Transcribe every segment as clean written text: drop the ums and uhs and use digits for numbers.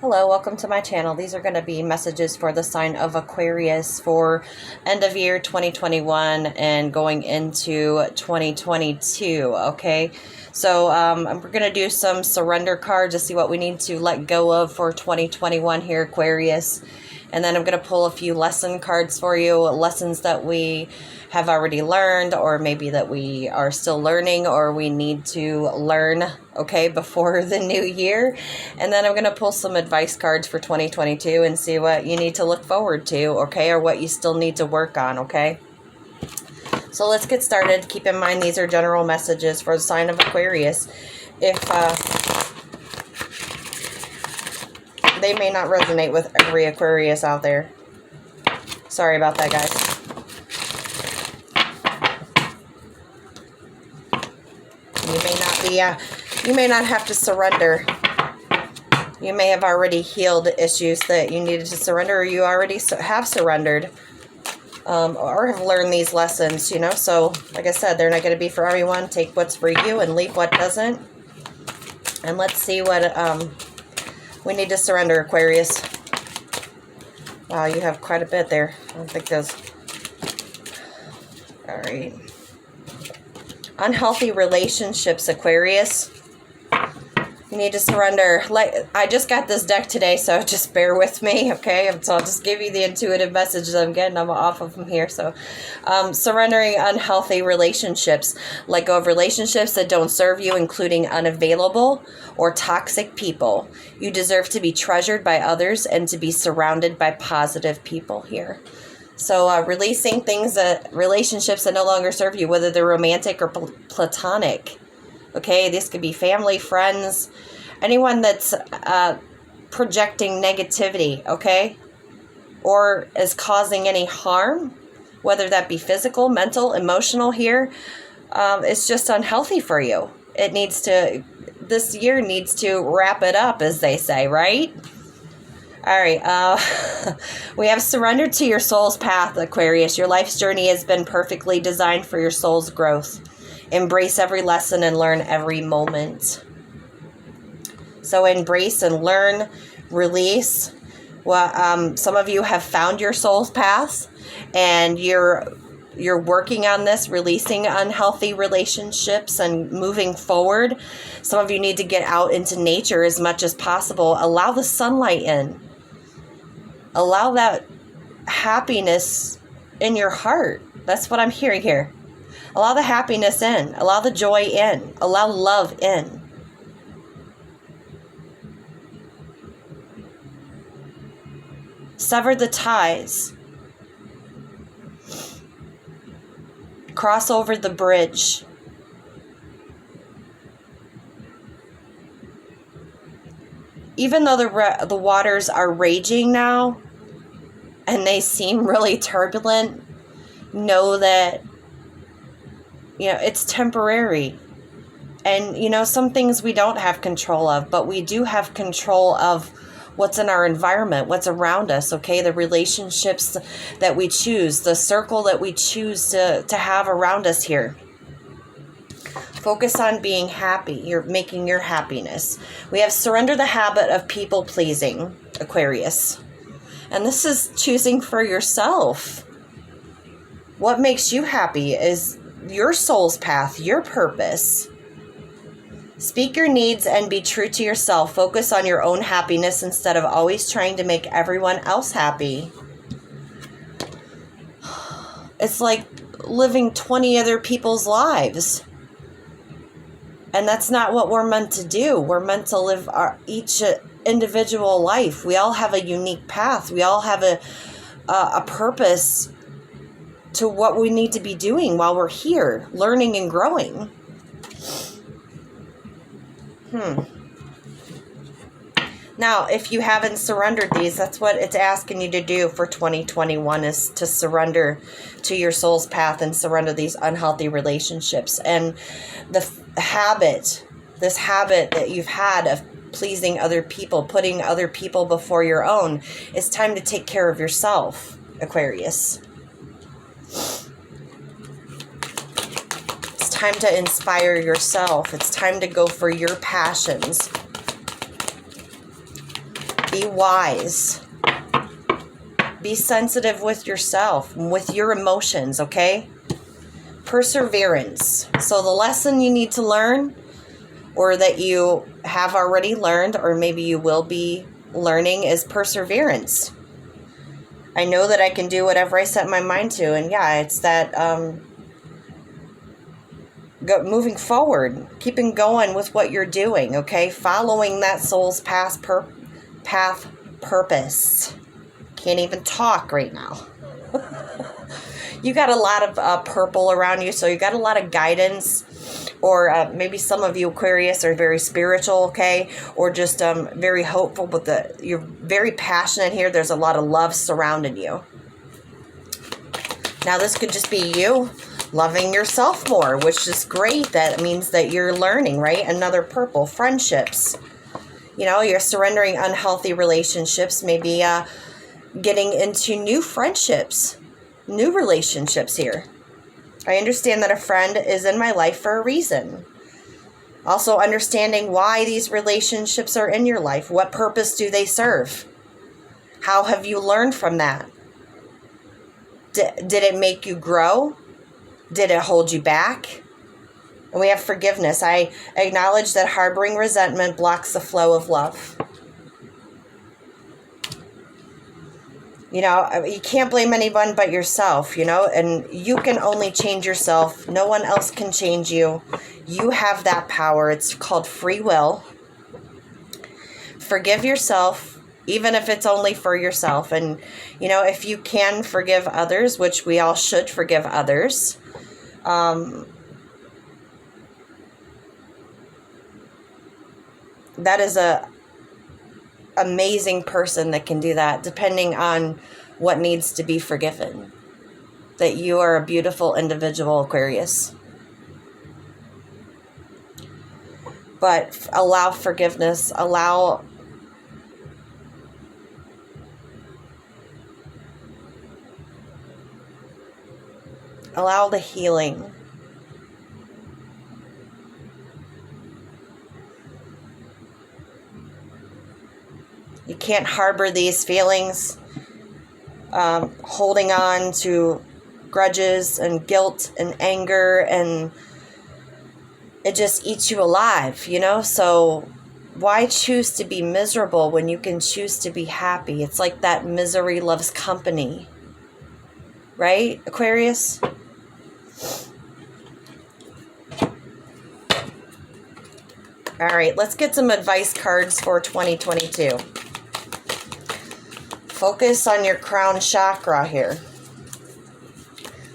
Hello, welcome to my channel. These are going to be messages for the sign of Aquarius for end of year 2021 and going into 2022, okay? So we're going to do some surrender cards to see what we need to let go of for 2021 here, Aquarius. And then I'm going to pull a few lesson cards for you, lessons that we have already learned, or maybe that we are still learning, or we need to learn, okay, before the new year. And then I'm going to pull some advice cards for 2022 and see what you need to look forward to, okay, or what you still need to work on, okay? So let's get started. Keep in mind these are general messages for the sign of Aquarius. If they may not resonate with every Aquarius out there. Sorry about that, guys. You may not have to surrender. You may have already healed issues that you needed to surrender, or you already have surrendered, or have learned these lessons, you know. So, like I said, they're not going to be for everyone. Take what's for you and leave what doesn't. And let's see what we need to surrender, Aquarius. Wow, you have quite a bit there. I don't think those... All right. Unhealthy relationships, Aquarius. You need to surrender. Like, I just got this deck today, so just bear with me, okay? So I'll just give you the intuitive messages I'm getting. I'm off of them here. So surrendering unhealthy relationships. Let go of relationships that don't serve you, including unavailable or toxic people. You deserve to be treasured by others and to be surrounded by positive people here. So releasing relationships that no longer serve you, whether they're romantic or platonic. Okay, this could be family, friends, anyone that's projecting negativity, okay? Or is causing any harm, whether that be physical, mental, emotional here. It's just unhealthy for you. This year needs to wrap it up, as they say, right? All right, we have surrendered to your soul's path, Aquarius. Your life's journey has been perfectly designed for your soul's growth. Embrace every lesson and learn every moment. So embrace and learn, release. Well, some of you have found your soul's path, and you're working on this, releasing unhealthy relationships and moving forward. Some of you need to get out into nature as much as possible. Allow the sunlight in. Allow that happiness in your heart. That's what I'm hearing here. Allow the happiness in. Allow the joy in. Allow love in. Sever the ties. Cross over the bridge. Even though the waters are raging now and they seem really turbulent, know that, you know, it's temporary. And, you know, some things we don't have control of, but we do have control of what's in our environment, what's around us, okay? The relationships that we choose, the circle that we choose to have around us here. Focus on being happy. You're making your happiness. We have surrender the habit of people pleasing, Aquarius. And this is choosing for yourself. What makes you happy is your soul's path, your purpose. Speak your needs and be true to yourself. Focus on your own happiness instead of always trying to make everyone else happy. It's like living 20 other people's lives. And that's not what we're meant to do. We're meant to live each individual life. We all have a unique path. We all have a purpose to what we need to be doing while we're here, learning and growing. Now, if you haven't surrendered these, that's what it's asking you to do for 2021, is to surrender to your soul's path and surrender these unhealthy relationships. And this habit that you've had of pleasing other people, putting other people before your own, it's time to take care of yourself, Aquarius. It's time to inspire yourself. It's time to go for your passions. Be wise. Be sensitive with yourself, with your emotions, okay? Perseverance. So the lesson you need to learn, or that you have already learned, or maybe you will be learning, is perseverance. I know that I can do whatever I set my mind to. And yeah, it's that moving forward, keeping going with what you're doing, okay? Following that soul's path purpose. Can't even talk right now. You got a lot of purple around you, so you got a lot of guidance. Or maybe some of you Aquarius are very spiritual, okay? Or just very hopeful, but you're very passionate here. There's a lot of love surrounding you. Now this could just be you loving yourself more, which is great. That means that you're learning, right? Another purple, friendships. You know, you're surrendering unhealthy relationships, maybe getting into new friendships, new relationships here. I understand that a friend is in my life for a reason. Also understanding why these relationships are in your life. What purpose do they serve? How have you learned from that? Did it make you grow? Did it hold you back? And we have forgiveness. I acknowledge that harboring resentment blocks the flow of love. You know, you can't blame anyone but yourself, you know, and you can only change yourself. No one else can change you. You have that power. It's called free will. Forgive yourself, even if it's only for yourself. And, you know, if you can forgive others, which we all should forgive others, that is a amazing person that can do that, depending on what needs to be forgiven. That you are a beautiful individual, Aquarius. But allow forgiveness, allow the healing. You can't harbor these feelings, holding on to grudges and guilt and anger, and it just eats you alive, you know? So why choose to be miserable when you can choose to be happy? It's like that misery loves company, right, Aquarius? All right, let's get some advice cards for 2022. Focus on your crown chakra here.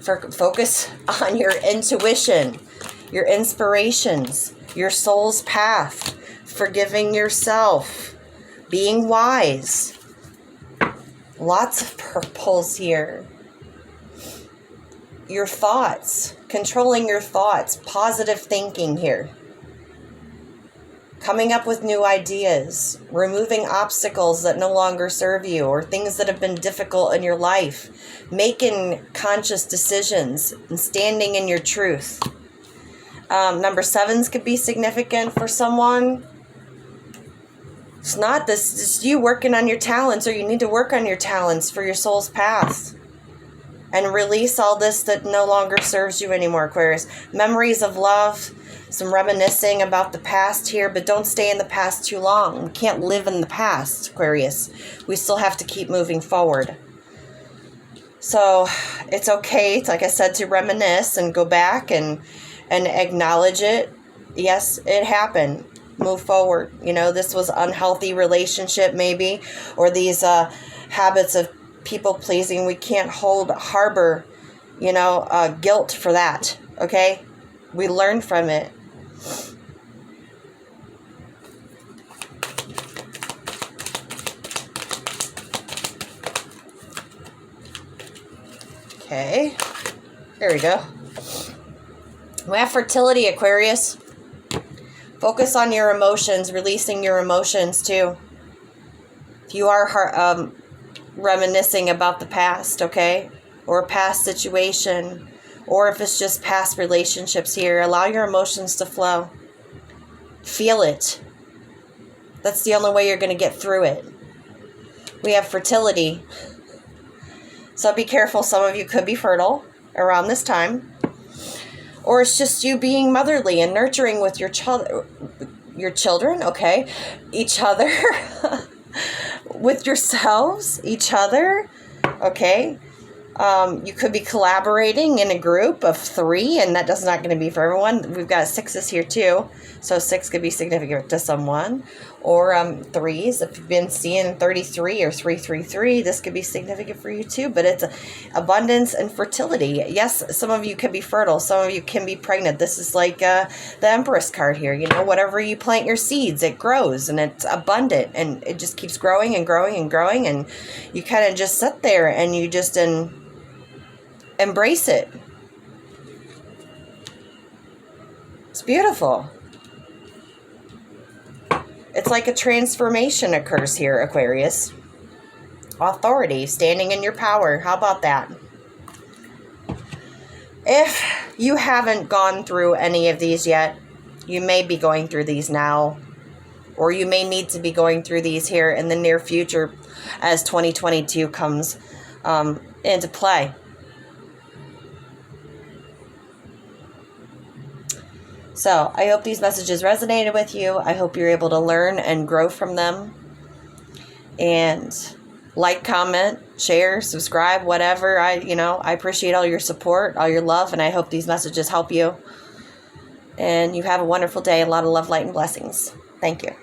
Focus on your intuition, your inspirations, your soul's path, forgiving yourself, being wise. Lots of purples here. Your thoughts, controlling your thoughts, positive thinking here. Coming up with new ideas, removing obstacles that no longer serve you or things that have been difficult in your life, making conscious decisions and standing in your truth. Number 7s could be significant for someone. It's not this, it's you working on your talents, or you need to work on your talents for your soul's path. And release all this that no longer serves you anymore, Aquarius. Memories of love, some reminiscing about the past here, but don't stay in the past too long. We can't live in the past, Aquarius. We still have to keep moving forward. So it's okay, like I said, to reminisce and go back and acknowledge it. Yes, it happened. Move forward. You know, this was unhealthy relationship maybe, or these habits of people pleasing. We can't harbor, you know, guilt for that. Okay? We learn from it. Okay. There we go. We have fertility, Aquarius. Focus on your emotions, releasing your emotions too. If you are reminiscing about the past, okay, or a past situation, or if it's just past relationships here, allow your emotions to flow. Feel it. That's the only way you're going to get through it. We have fertility. So be careful. Some of you could be fertile around this time. Or it's just you being motherly and nurturing with your children, okay? Each other. With yourselves, each other, okay? You could be collaborating in a group of 3, and that does not going to be for everyone. We've got 6s here too, so 6 could be significant to someone. Or 3s, if you've been seeing 33 or 333, this could be significant for you too. But it's abundance and fertility. Yes, some of you can be fertile. Some of you can be pregnant. This is like the Empress card here. You know, whatever you plant your seeds, it grows, and it's abundant, and it just keeps growing and growing and growing, and you kind of just sit there and you just embrace it. It's beautiful. It's like a transformation occurs here, Aquarius. Authority, standing in your power. How about that? If you haven't gone through any of these yet, you may be going through these now, or you may need to be going through these here in the near future as 2022 comes into play. So I hope these messages resonated with you. I hope you're able to learn and grow from them. And like, comment, share, subscribe, whatever. I appreciate all your support, all your love, and I hope these messages help you. And you have a wonderful day. A lot of love, light, and blessings. Thank you.